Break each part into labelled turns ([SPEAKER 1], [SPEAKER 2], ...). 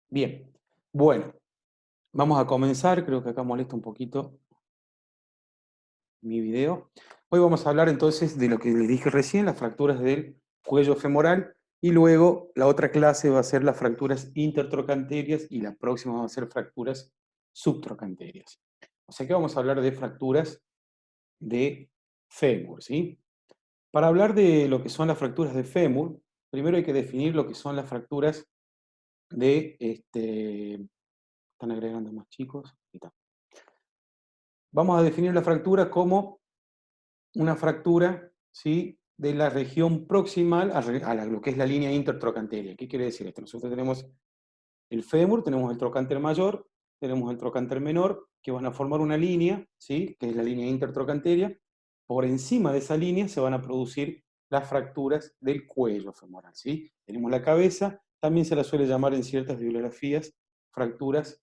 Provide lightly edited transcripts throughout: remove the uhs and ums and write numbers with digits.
[SPEAKER 1] Bien, bueno, vamos a comenzar, creo que acá molesta un poquito mi video. Hoy vamos a hablar entonces de lo que les dije recién, las fracturas del cuello femoral, y luego la otra clase va a ser las fracturas intertrocanterias y la próxima va a ser fracturas subtrocanterias. O sea que vamos a hablar de fracturas de fémur, ¿sí? Para hablar de lo que son las fracturas de fémur, primero hay que definir lo que son las fracturas de, están agregando más chicos, ahí está. Vamos a definir la fractura como una fractura, ¿sí?, de la región proximal lo que es la línea intertrocanteria. ¿Qué quiere decir esto? Nosotros tenemos el fémur, tenemos el trocánter mayor, tenemos el trocánter menor, que van a formar una línea, ¿sí?, que es la línea intertrocanteria. Por encima de esa línea se van a producir las fracturas del cuello femoral, ¿sí? Tenemos la cabeza, también se la suele llamar en ciertas bibliografías fracturas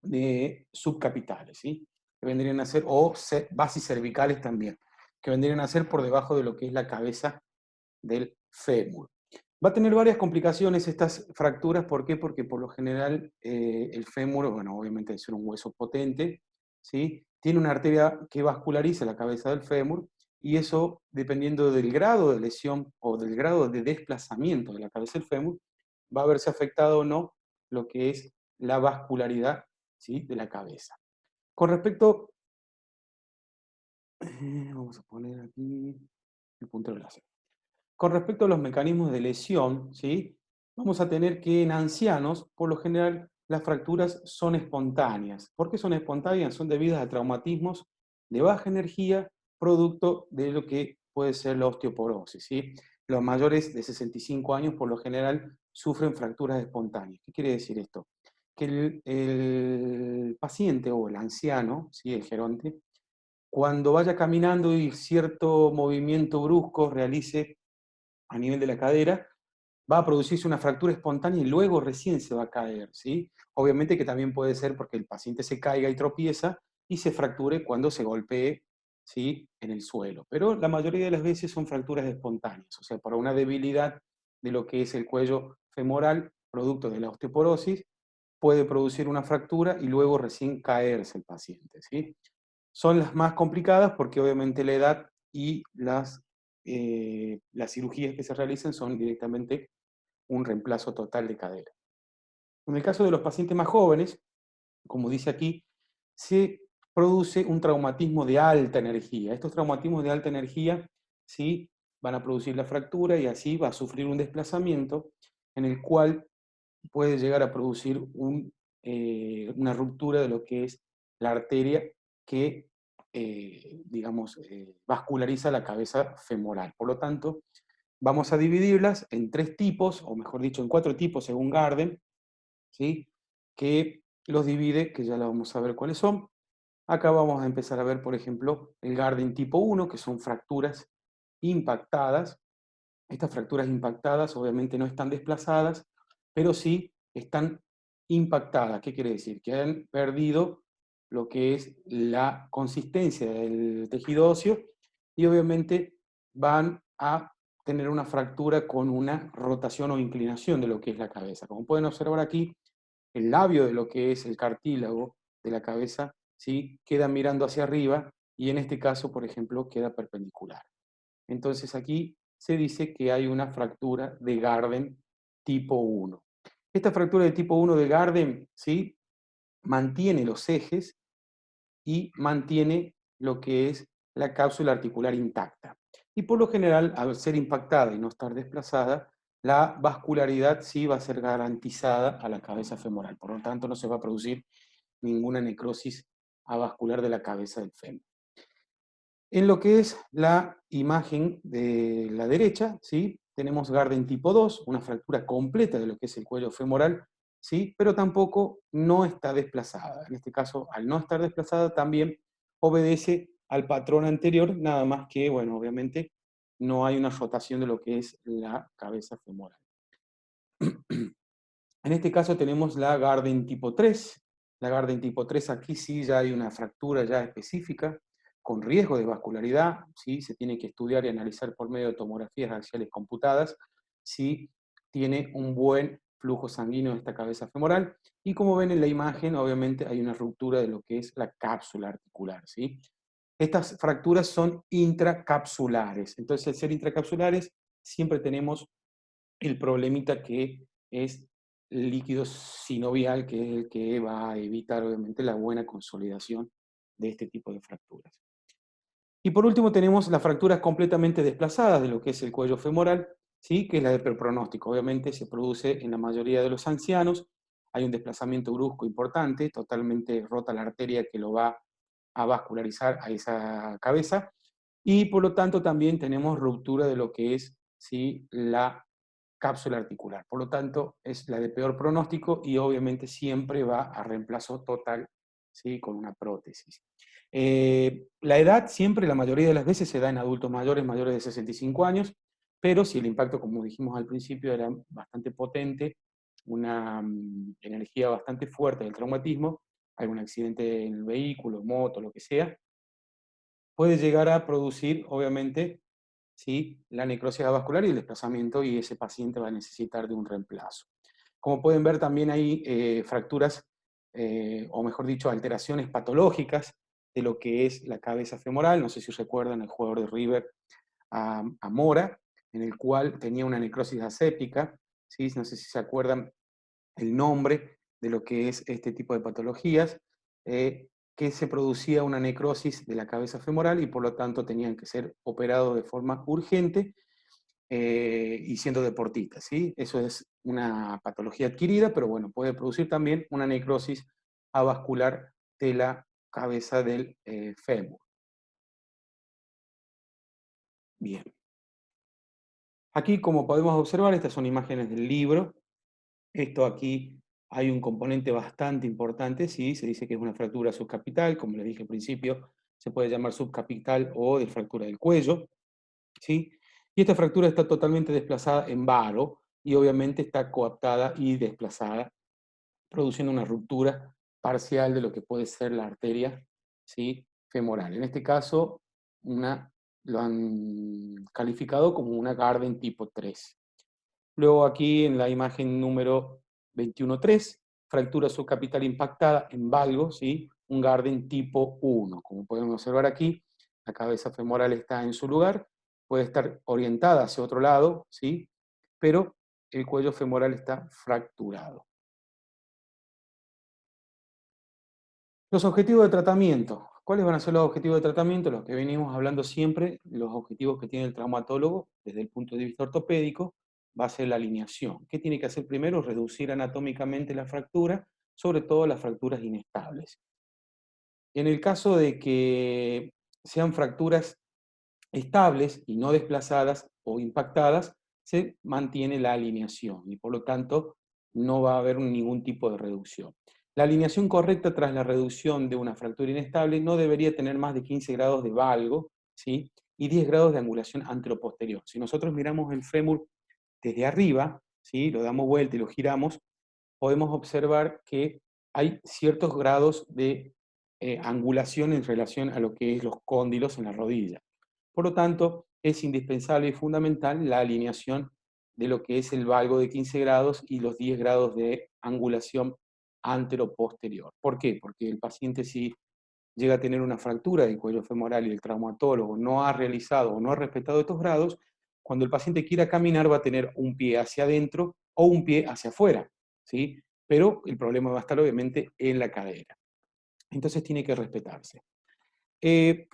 [SPEAKER 1] de subcapitales, ¿sí? Que vendrían a ser, o bases cervicales también, que vendrían a ser por debajo de lo que es la cabeza del fémur. Va a tener varias complicaciones estas fracturas, ¿por qué? Porque por lo general el fémur, bueno, obviamente es un hueso potente, ¿sí? Tiene una arteria que vasculariza la cabeza del fémur, y eso, dependiendo del grado de lesión o del grado de desplazamiento de la cabeza del fémur, va a verse afectado o no lo que es la vascularidad, ¿sí?, de la cabeza. Con respecto, vamos a poner aquí el puntero láser. Con respecto a los mecanismos de lesión, ¿sí?, vamos a tener que en ancianos, por lo general, las fracturas son espontáneas. ¿Por qué son espontáneas? Son debidas a traumatismos de baja energía, producto de lo que puede ser la osteoporosis, ¿sí? Los mayores de 65 años, por lo general, sufren fracturas espontáneas. ¿Qué quiere decir esto? Que el paciente o el anciano, ¿sí?, el geronte, cuando vaya caminando y cierto movimiento brusco realice a nivel de la cadera, va a producirse una fractura espontánea y luego recién se va a caer, ¿sí? Obviamente que también puede ser porque el paciente se caiga y tropieza y se fracture cuando se golpee, ¿sí?, en el suelo. Pero la mayoría de las veces son fracturas espontáneas, o sea, por una debilidad de lo que es el cuello femoral, producto de la osteoporosis, puede producir una fractura y luego recién caerse el paciente, ¿sí? Son las más complicadas porque obviamente la edad y las cirugías que se realizan son directamente un reemplazo total de cadera. En el caso de los pacientes más jóvenes, como dice aquí, se produce un traumatismo de alta energía. Estos traumatismos de alta energía, ¿sí?, van a producir la fractura y así va a sufrir un desplazamiento en el cual puede llegar a producir una ruptura de lo que es la arteria que, digamos, vasculariza la cabeza femoral. Por lo tanto, vamos a dividirlas en tres tipos, o mejor dicho, en cuatro tipos según Garden, ¿sí?, que los divide, que ya lo vamos a ver cuáles son. Acá vamos a empezar a ver, por ejemplo, el Garden tipo 1, que son fracturas impactadas. Estas fracturas impactadas obviamente no están desplazadas, pero sí están impactadas. ¿Qué quiere decir? Que han perdido lo que es la consistencia del tejido óseo y obviamente van a tener una fractura con una rotación o inclinación de lo que es la cabeza. Como pueden observar aquí, el labio de lo que es el cartílago de la cabeza, ¿sí?, queda mirando hacia arriba y en este caso, por ejemplo, queda perpendicular. Entonces aquí se dice que hay una fractura de Garden tipo 1. Esta fractura de tipo 1 de Garden, ¿sí?, mantiene los ejes y mantiene lo que es la cápsula articular intacta. Y por lo general, al ser impactada y no estar desplazada, la vascularidad sí va a ser garantizada a la cabeza femoral. Por lo tanto, no se va a producir ninguna necrosis avascular de la cabeza del fémur. En lo que es la imagen de la derecha, ¿sí?, tenemos Garden tipo 2, una fractura completa de lo que es el cuello femoral, ¿sí?, pero tampoco no está desplazada. En este caso, al no estar desplazada, también obedece al patrón anterior, nada más que, bueno, obviamente no hay una rotación de lo que es la cabeza femoral. En este caso tenemos la Garden tipo 3. La Garden tipo 3, aquí sí ya hay una fractura ya específica, con riesgo de vascularidad, ¿sí? Se tiene que estudiar y analizar por medio de tomografías axiales computadas si tiene un buen flujo sanguíneo de esta cabeza femoral, y como ven en la imagen, obviamente hay una ruptura de lo que es la cápsula articular, ¿sí? Estas fracturas son intracapsulares, entonces al ser intracapsulares siempre tenemos el problemita que es el líquido sinovial, que es el que va a evitar obviamente la buena consolidación de este tipo de fracturas. Y por último tenemos las fracturas completamente desplazadas de lo que es el cuello femoral, ¿sí? Que es la de pronóstico. Obviamente se produce en la mayoría de los ancianos, hay un desplazamiento brusco importante, totalmente rota la arteria que lo va a vascularizar a esa cabeza, y por lo tanto también tenemos ruptura de lo que es, ¿sí?, la cápsula articular. Por lo tanto, es la de peor pronóstico y obviamente siempre va a reemplazo total, ¿sí?, con una prótesis. La edad siempre, la mayoría de las veces, se da en adultos mayores, mayores de 65 años, pero si el impacto, como dijimos al principio, era bastante potente, una energía bastante fuerte del traumatismo, algún accidente en el vehículo, moto, lo que sea, puede llegar a producir, obviamente, ¿sí?, la necrosis vascular y el desplazamiento, y ese paciente va a necesitar de un reemplazo. Como pueden ver, también hay fracturas, o mejor dicho, alteraciones patológicas de lo que es la cabeza femoral. No sé si recuerdan el jugador de River, a Mora, en el cual tenía una necrosis aséptica, ¿sí? No sé si se acuerdan el nombre de lo que es este tipo de patologías, que se producía una necrosis de la cabeza femoral y por lo tanto tenían que ser operados de forma urgente, y siendo deportistas, ¿sí? Eso es una patología adquirida, pero bueno, puede producir también una necrosis avascular de la cabeza del fémur. Bien. Aquí, como podemos observar, estas son imágenes del libro. Esto aquí hay un componente bastante importante, ¿sí? Se dice que es una fractura subcapital, como les dije al principio, se puede llamar subcapital o de fractura del cuello, ¿sí? Y esta fractura está totalmente desplazada en varo y obviamente está coaptada y desplazada, produciendo una ruptura parcial de lo que puede ser la arteria, ¿sí?, femoral. En este caso, lo han calificado como una Garden tipo 3. Luego aquí en la imagen número 21.3, fractura subcapital impactada en valgo, ¿sí?, un Garden tipo 1. Como pueden observar aquí, la cabeza femoral está en su lugar, puede estar orientada hacia otro lado, ¿sí?, pero el cuello femoral está fracturado. Los objetivos de tratamiento. ¿Cuáles van a ser los objetivos de tratamiento? Los que venimos hablando siempre, los objetivos que tiene el traumatólogo desde el punto de vista ortopédico, va a ser la alineación. ¿Qué tiene que hacer primero? Reducir anatómicamente la fractura, sobre todo las fracturas inestables. En el caso de que sean fracturas estables y no desplazadas o impactadas, se mantiene la alineación y por lo tanto no va a haber ningún tipo de reducción. La alineación correcta tras la reducción de una fractura inestable no debería tener más de 15 grados de valgo, ¿sí?, y 10 grados de angulación anteroposterior. Si nosotros miramos el fémur desde arriba, ¿sí?, lo damos vuelta y lo giramos, podemos observar que hay ciertos grados de angulación en relación a lo que es los cóndilos en la rodilla. Por lo tanto, es indispensable y fundamental la alineación de lo que es el valgo de 15 grados y los 10 grados de angulación anteroposterior. ¿Por qué? Porque el paciente, si llega a tener una fractura del cuello femoral y el traumatólogo no ha realizado o no ha respetado estos grados, cuando el paciente quiera caminar va a tener un pie hacia adentro o un pie hacia afuera, ¿sí? Pero el problema va a estar obviamente en la cadera. Entonces tiene que respetarse. Eh,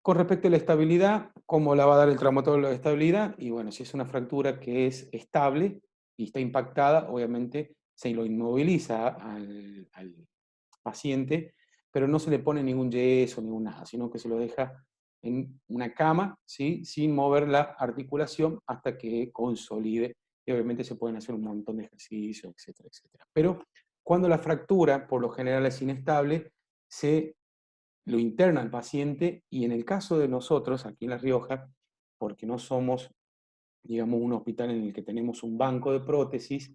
[SPEAKER 1] Con respecto a la estabilidad, ¿cómo la va a dar el traumatólogo de estabilidad? Y bueno, si es una fractura que es estable y está impactada, obviamente se lo inmoviliza al paciente, pero no se le pone ningún yeso, ningún nada, sino que se lo deja en una cama, ¿sí?, sin mover la articulación hasta que consolide. Y obviamente se pueden hacer un montón de ejercicios, etcétera, etcétera. Pero cuando la fractura, por lo general, es inestable, se lo interna al paciente y en el caso de nosotros, aquí en La Rioja, porque no somos, digamos, un hospital en el que tenemos un banco de prótesis,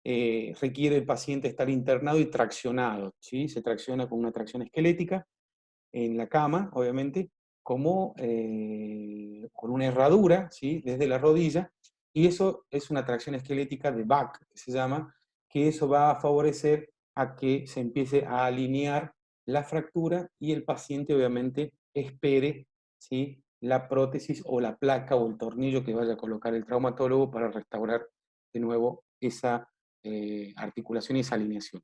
[SPEAKER 1] requiere el paciente estar internado y traccionado, ¿sí? Se tracciona con una tracción esquelética en la cama, obviamente, como con una herradura, ¿sí?, desde la rodilla, y eso es una tracción esquelética de back, que se llama, que eso va a favorecer a que se empiece a alinear la fractura y el paciente obviamente espere, ¿sí?, la prótesis o la placa o el tornillo que vaya a colocar el traumatólogo para restaurar de nuevo esa articulación y esa alineación.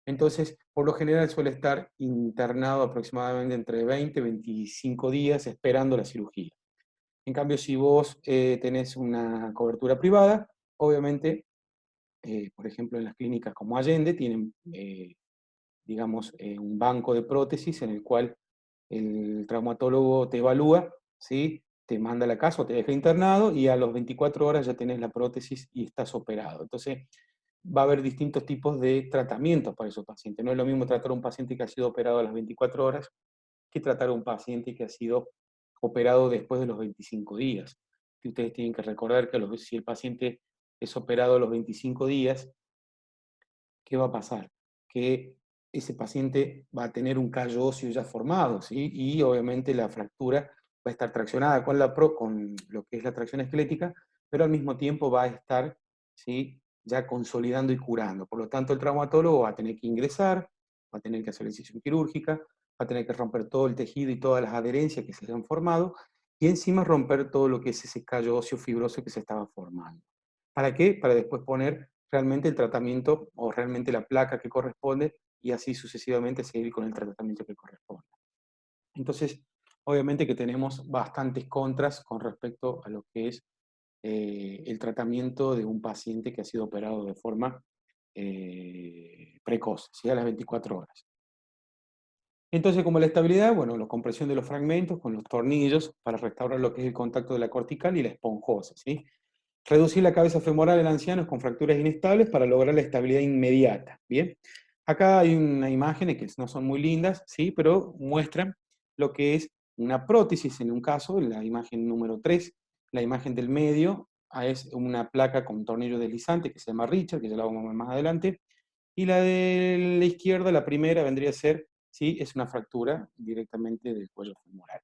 [SPEAKER 1] Entonces, por lo general suele estar internado aproximadamente entre 20 y 25 días esperando la cirugía. En cambio, si vos tenés una cobertura privada, obviamente, por ejemplo, en las clínicas como Allende, tienen, digamos, un banco de prótesis en el cual el traumatólogo te evalúa, ¿sí?, te manda a la casa o te deja internado y a los 24 horas ya tenés la prótesis y estás operado. Entonces, va a haber distintos tipos de tratamientos para esos pacientes. No es lo mismo tratar a un paciente que ha sido operado a las 24 horas que tratar a un paciente que ha sido operado después de los 25 días. Y ustedes tienen que recordar que si el paciente es operado a los 25 días, ¿qué va a pasar? Que ese paciente va a tener un callo óseo ya formado, ¿sí? Y obviamente la fractura va a estar traccionada con lo que es la tracción esquelética, pero al mismo tiempo va a estar, ¿sí?, ya consolidando y curando. Por lo tanto, el traumatólogo va a tener que ingresar, va a tener que hacer la incisión quirúrgica, va a tener que romper todo el tejido y todas las adherencias que se han formado, y encima romper todo lo que es ese callo óseo fibroso que se estaba formando. ¿Para qué? Para después poner realmente el tratamiento o realmente la placa que corresponde y así sucesivamente seguir con el tratamiento que corresponde. Entonces, obviamente que tenemos bastantes contras con respecto a lo que es el tratamiento de un paciente que ha sido operado de forma precoz, ¿sí?, a las 24 horas. Entonces, como la estabilidad, bueno, la compresión de los fragmentos con los tornillos para restaurar lo que es el contacto de la cortical y la esponjosa, ¿sí? Reducir la cabeza femoral en ancianos con fracturas inestables para lograr la estabilidad inmediata. Bien, acá hay una imagen que no son muy lindas, ¿sí?, pero muestran lo que es una prótesis en un caso, la imagen número 3, la imagen del medio es una placa con tornillo deslizante que se llama Richard, que ya la vamos a ver más adelante, y la de la izquierda, la primera, vendría a ser, ¿sí?, es una fractura directamente del cuello femoral.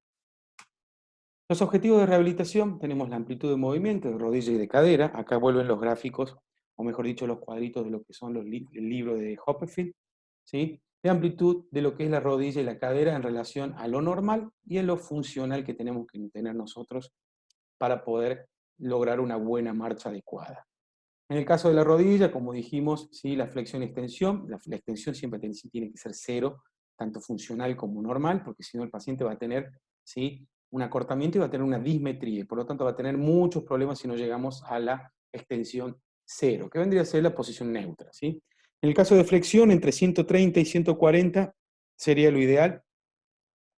[SPEAKER 1] Los objetivos de rehabilitación, tenemos la amplitud de movimiento de rodilla y de cadera. Acá vuelven los gráficos, o mejor dicho, los cuadritos de lo que son el libro de Hopperfield, ¿sí? De amplitud de lo que es la rodilla y la cadera en relación a lo normal y a lo funcional que tenemos que tener nosotros para poder lograr una buena marcha adecuada. En el caso de la rodilla, como dijimos, ¿sí?, la flexión y extensión, la extensión siempre tiene que ser cero, tanto funcional como normal, porque si no el paciente va a tener, ¿sí?, un acortamiento y va a tener una dismetría, y por lo tanto va a tener muchos problemas si no llegamos a la extensión cero, que vendría a ser la posición neutra, ¿sí? En el caso de flexión, entre 130 y 140 sería lo ideal,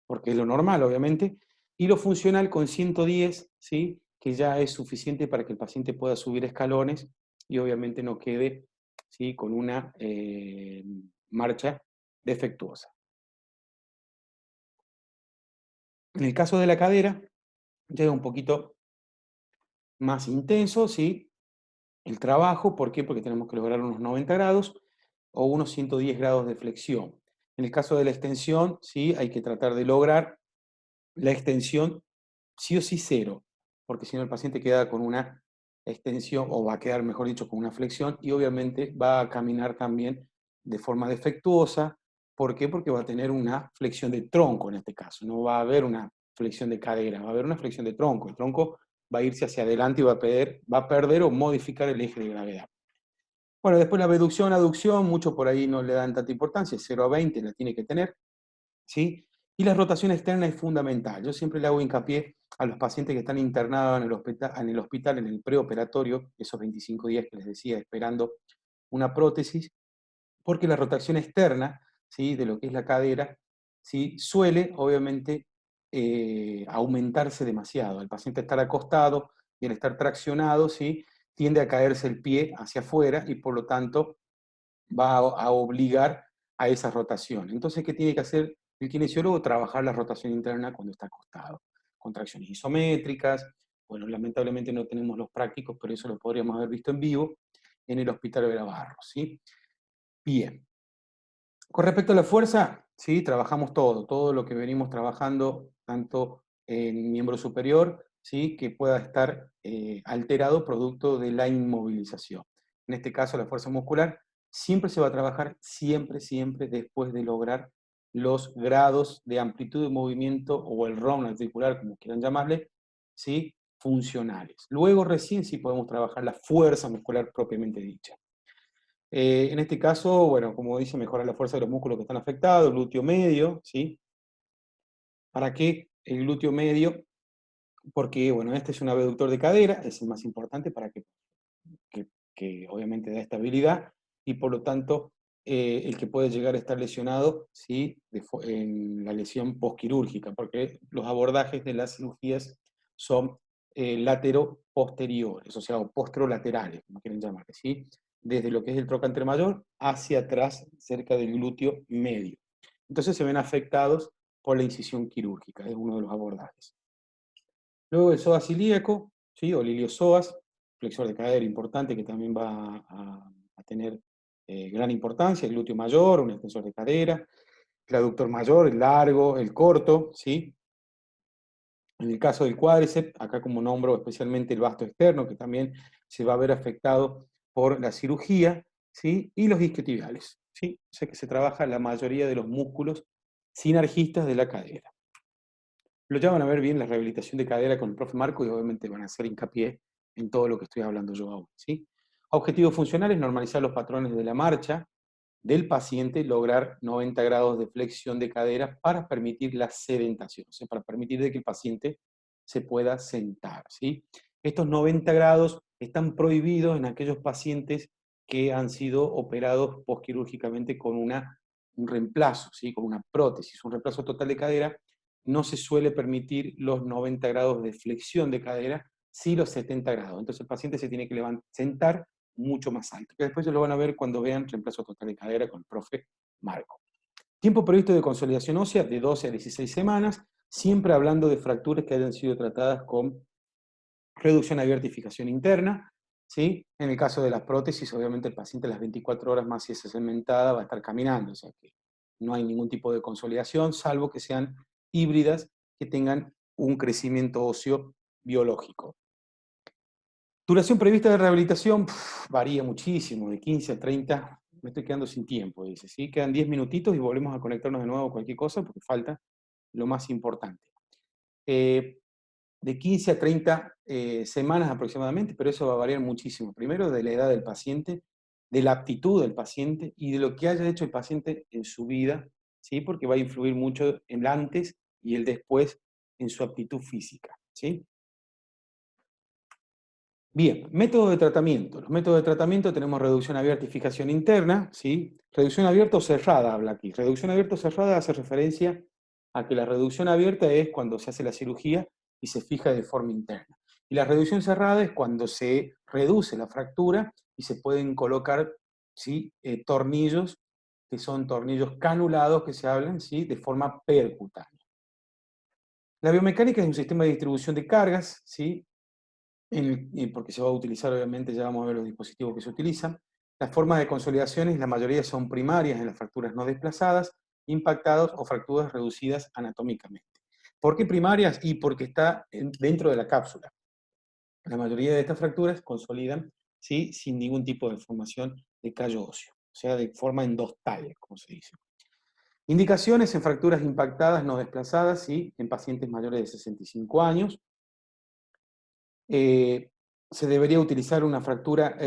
[SPEAKER 1] porque es lo normal, obviamente, y lo funcional con 110, ¿sí?, que ya es suficiente para que el paciente pueda subir escalones y obviamente no quede, ¿sí?, con una marcha defectuosa. En el caso de la cadera, ya es un poquito más intenso, ¿sí?, el trabajo. ¿Por qué? Porque tenemos que lograr unos 90 grados o unos 110 grados de flexión. En el caso de la extensión, ¿sí?, hay que tratar de lograr la extensión sí o sí cero, porque si no el paciente queda con una extensión, o va a quedar, mejor dicho, con una flexión, y obviamente va a caminar también de forma defectuosa. ¿Por qué? Porque va a tener una flexión de tronco en este caso, no va a haber una flexión de cadera, va a haber una flexión de tronco. El tronco va a irse hacia adelante y va a perder o modificar el eje de gravedad. Bueno, después la abducción, aducción, mucho por ahí no le dan tanta importancia, 0 a 20 la tiene que tener, ¿sí? Y la rotación externa es fundamental. Yo siempre le hago hincapié a los pacientes que están internados en el hospital, en el preoperatorio, esos 25 días que les decía, esperando una prótesis, porque la rotación externa, ¿sí?, de lo que es la cadera, ¿sí?, suele, obviamente, aumentarse demasiado. El paciente estar acostado y al estar traccionado, ¿sí?, tiende a caerse el pie hacia afuera y por lo tanto va a obligar a esa rotación. Entonces, ¿qué tiene que hacer el kinesiólogo? Trabajar la rotación interna cuando está acostado. Contracciones isométricas. Bueno, lamentablemente no tenemos los prácticos, pero eso lo podríamos haber visto en vivo en el Hospital Vera Barros, ¿sí? Bien. Con respecto a la fuerza, sí, trabajamos todo lo que venimos trabajando, tanto en miembro superior ¿sí? Que pueda estar alterado producto de la inmovilización. En este caso, la fuerza muscular siempre se va a trabajar, siempre, siempre después de lograr los grados de amplitud de movimiento o el ROM articular, como quieran llamarle, ¿sí? Funcionales. Luego recién sí podemos trabajar la fuerza muscular propiamente dicha. En este caso, bueno, como dice, mejora la fuerza de los músculos que están afectados, glúteo medio, ¿sí? ¿Para qué el glúteo medio? Porque, bueno, este es un abductor de cadera, es el más importante para que, que obviamente da estabilidad, y por lo tanto, el que puede llegar a estar lesionado, ¿sí? En la lesión posquirúrgica, porque los abordajes de las cirugías son latero-posteriores, o sea, o posterolaterales, como quieren llamarle, ¿sí? Desde lo que es el trocánter mayor hacia atrás, cerca del glúteo medio. Entonces se ven afectados por la incisión quirúrgica, es uno de los abordajes. Luego el psoas ilíaco, ¿sí? O iliosoas, flexor de cadera importante que también va a tener gran importancia, el glúteo mayor, un extensor de cadera, el aductor mayor, el largo, el corto, ¿sí? En el caso del cuádriceps, acá como nombro especialmente el vasto externo, que también se va a ver afectado por la cirugía, ¿sí? Y los isquiotibiales, ¿sí? O sea que se trabaja la mayoría de los músculos sinergistas de la cadera. Lo ya van a ver bien la rehabilitación de cadera con el profe Marco y obviamente van a hacer hincapié en todo lo que estoy hablando yo ahora, ¿sí? Objetivos funcionales, normalizar los patrones de la marcha del paciente, lograr 90 grados de flexión de cadera para permitir la sedentación, o sea, para permitir de que el paciente se pueda sentar, ¿sí? Estos 90 grados están prohibidos en aquellos pacientes que han sido operados posquirúrgicamente con un reemplazo, ¿sí? Con una prótesis, un reemplazo total de cadera. No se suele permitir los 90 grados de flexión de cadera, sí los 70 grados. Entonces el paciente se tiene que sentar mucho más alto. Que después lo van a ver cuando vean reemplazo total de cadera con el profe Marco. Tiempo previsto de consolidación ósea de 12 a 16 semanas, siempre hablando de fracturas que hayan sido tratadas con reducción abierta y fijación interna. ¿Sí? En el caso de las prótesis, obviamente el paciente a las 24 horas más si es cementada va a estar caminando, o sea que no hay ningún tipo de consolidación, salvo que sean híbridas que tengan un crecimiento óseo biológico. Duración prevista de rehabilitación varía muchísimo, de 15 a 30, me estoy quedando sin tiempo, dice, ¿sí? Quedan 10 minutitos y volvemos a conectarnos de nuevo a cualquier cosa porque falta lo más importante. De 15 a 30 semanas aproximadamente, pero eso va a variar muchísimo. Primero de la edad del paciente, de la aptitud del paciente y de lo que haya hecho el paciente en su vida, ¿sí? Porque va a influir mucho el antes y el después en su aptitud física, ¿sí? Bien, método de tratamiento. Los métodos de tratamiento tenemos reducción abierta y fijación interna, ¿sí? Reducción abierta o cerrada habla aquí. Reducción abierta o cerrada hace referencia a que la reducción abierta es cuando se hace la cirugía y se fija de forma interna. Y la reducción cerrada es cuando se reduce la fractura y se pueden colocar, ¿sí? Tornillos, que son tornillos canulados que se hablan, ¿sí? De forma percutánea. La biomecánica es un sistema de distribución de cargas, ¿sí? Porque se va a utilizar, obviamente, ya vamos a ver los dispositivos que se utilizan. Las formas de consolidaciones, la mayoría son primarias en las fracturas no desplazadas, impactadas o fracturas reducidas anatómicamente. ¿Por qué primarias? Y porque está dentro de la cápsula. La mayoría de estas fracturas consolidan, ¿sí? Sin ningún tipo de formación de callo óseo, o sea, de forma endostal, como se dice. Indicaciones en fracturas impactadas no desplazadas, ¿sí? En pacientes mayores de 65 años. Se debería utilizar una fractura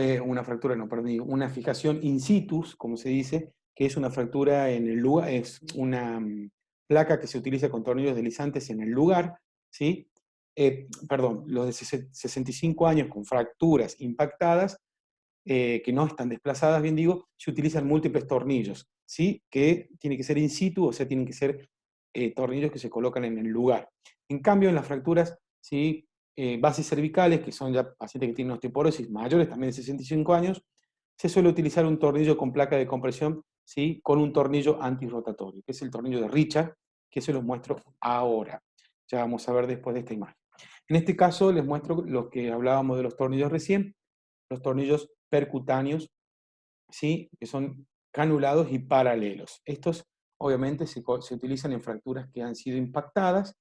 [SPEAKER 1] no, perdón, una fijación in situ, como se dice, que es una fractura en el lugar, es una placa que se utiliza con tornillos deslizantes en el lugar, ¿sí? Perdón, los de 65 años con fracturas impactadas, que no están desplazadas, bien digo, se utilizan múltiples tornillos, ¿sí? Que tiene que ser in situ, o sea, tienen que ser tornillos que se colocan en el lugar. En cambio, en las fracturas, ¿sí? Bases cervicales, que son ya pacientes que tienen osteoporosis mayores, también de 65 años, se suele utilizar un tornillo con placa de compresión, ¿sí? Con un tornillo antirrotatorio, que es el tornillo de Richard, que se los muestro ahora. Ya vamos a ver después de esta imagen. En este caso les muestro lo que hablábamos de los tornillos recién, los tornillos percutáneos, ¿sí? Que son canulados y paralelos. Estos obviamente se utilizan en fracturas que han sido impactadas,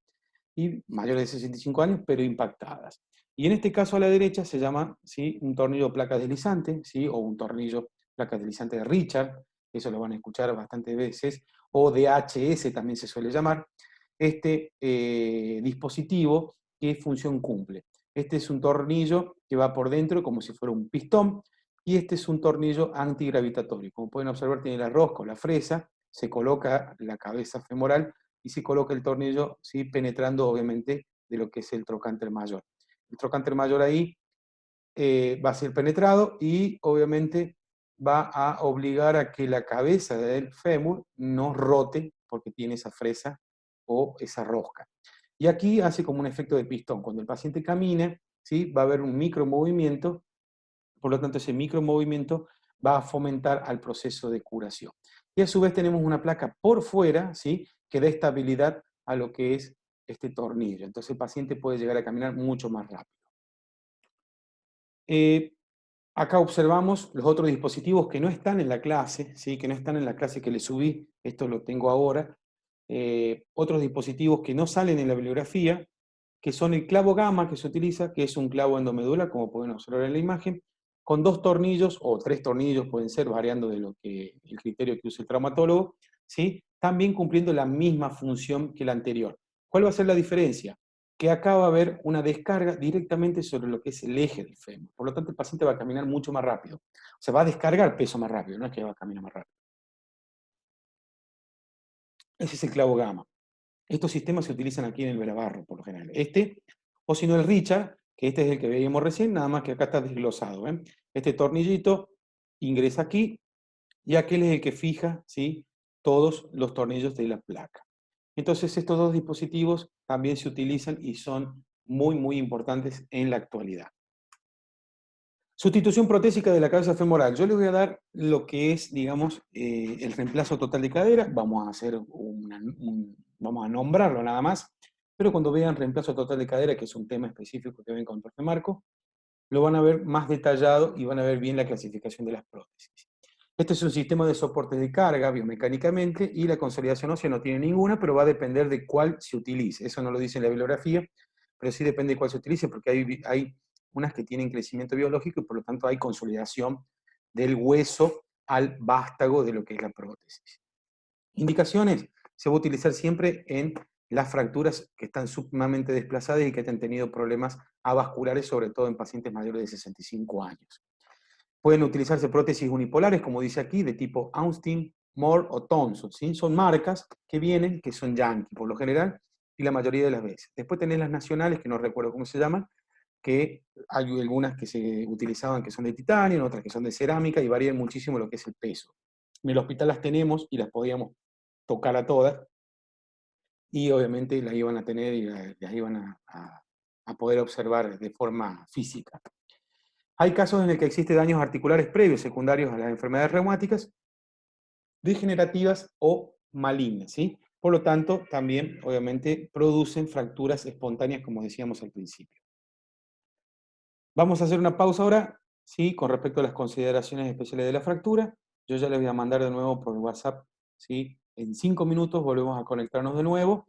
[SPEAKER 1] y mayores de 65 años, pero impactadas. Y en este caso a la derecha se llama, ¿sí?, un tornillo placa deslizante, ¿sí?, o un tornillo placa deslizante de Richard, eso lo van a escuchar bastantes veces, o DHS también se suele llamar, este dispositivo, ¿qué función cumple? Este es un tornillo que va por dentro como si fuera un pistón, y este es un tornillo antigravitatorio. Como pueden observar, tiene la rosca o la fresa, se coloca la cabeza femoral y se coloca el tornillo, ¿sí?, penetrando obviamente de lo que es el trocánter mayor. El trocánter mayor ahí va a ser penetrado y obviamente va a obligar a que la cabeza del fémur no rote porque tiene esa fresa o esa rosca. Y aquí hace como un efecto de pistón. Cuando el paciente camina, ¿sí?, va a haber un micromovimiento, por lo tanto ese micromovimiento va a fomentar al proceso de curación. Y a su vez tenemos una placa por fuera, ¿sí?, que da estabilidad a lo que es este tornillo. Entonces el paciente puede llegar a caminar mucho más rápido. Acá observamos los otros dispositivos que no están en la clase, ¿sí?, que no están en la clase que le subí, esto lo tengo ahora. Otros dispositivos que no salen en la bibliografía, que son el clavo gamma que se utiliza, que es un clavo endomedular, como pueden observar en la imagen, con 2 tornillos o 3 tornillos pueden ser, variando de lo que el criterio que use el traumatólogo, ¿sí?, también cumpliendo la misma función que la anterior. ¿Cuál va a ser la diferencia? Que acá va a haber una descarga directamente sobre lo que es el eje del fémur. Por lo tanto, el paciente va a caminar mucho más rápido. O sea, va a descargar peso más rápido, no es que va a caminar más rápido. Ese es el clavo gamma. Estos sistemas se utilizan aquí en el Verabarro, por lo general. Este, o si no el Richard, que este es el que veíamos recién, nada más que acá está desglosado. ¿Ven? Este tornillito ingresa aquí y aquel es el que fija, ¿sí?, todos los tornillos de la placa. Entonces estos dos dispositivos también se utilizan y son muy, muy importantes en la actualidad. Sustitución protésica de la cabeza femoral. Yo le voy a dar lo que es, digamos, el reemplazo total de cadera. Vamos a hacer vamos a nombrarlo nada más. Pero cuando vean reemplazo total de cadera, que es un tema específico que ven con el profe Marco, lo van a ver más detallado y van a ver bien la clasificación de las prótesis. Este es un sistema de soportes de carga biomecánicamente y la consolidación ósea no tiene ninguna, pero va a depender de cuál se utilice. Eso no lo dice en la bibliografía, pero sí depende de cuál se utilice, porque hay unas que tienen crecimiento biológico y por lo tanto hay consolidación del hueso al vástago de lo que es la prótesis. Indicaciones: se va a utilizar siempre en las fracturas que están sumamente desplazadas y que han tenido problemas avasculares, sobre todo en pacientes mayores de 65 años. Pueden utilizarse prótesis unipolares, como dice aquí, de tipo Austin, Moore o Thompson, ¿sí? Son marcas que vienen, que son Yankee por lo general, y la mayoría de las veces. Después tenés las nacionales, que no recuerdo cómo se llaman, que hay algunas que se utilizaban que son de titanio, otras que son de cerámica, y varían muchísimo lo que es el peso. En el hospital las tenemos y las podíamos tocar a todas, y obviamente las iban a tener y las iban a poder observar de forma física. Hay casos en los que existen daños articulares previos, secundarios a las enfermedades reumáticas, degenerativas o malignas, ¿sí? Por lo tanto, también, obviamente, producen fracturas espontáneas, como decíamos al principio. Vamos a hacer una pausa ahora, ¿sí?, con respecto a las consideraciones especiales de la fractura. Yo ya les voy a mandar de nuevo por WhatsApp, ¿sí? En 5 minutos volvemos a conectarnos de nuevo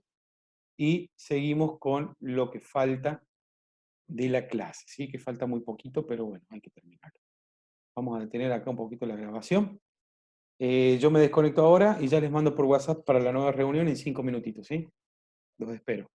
[SPEAKER 1] y seguimos con lo que falta de la clase, ¿sí? Que falta muy poquito, pero bueno, hay que terminar. Vamos a detener acá un poquito la grabación. Yo me desconecto ahora y ya les mando por WhatsApp para la nueva reunión en 5 minutitos, ¿sí? Los espero.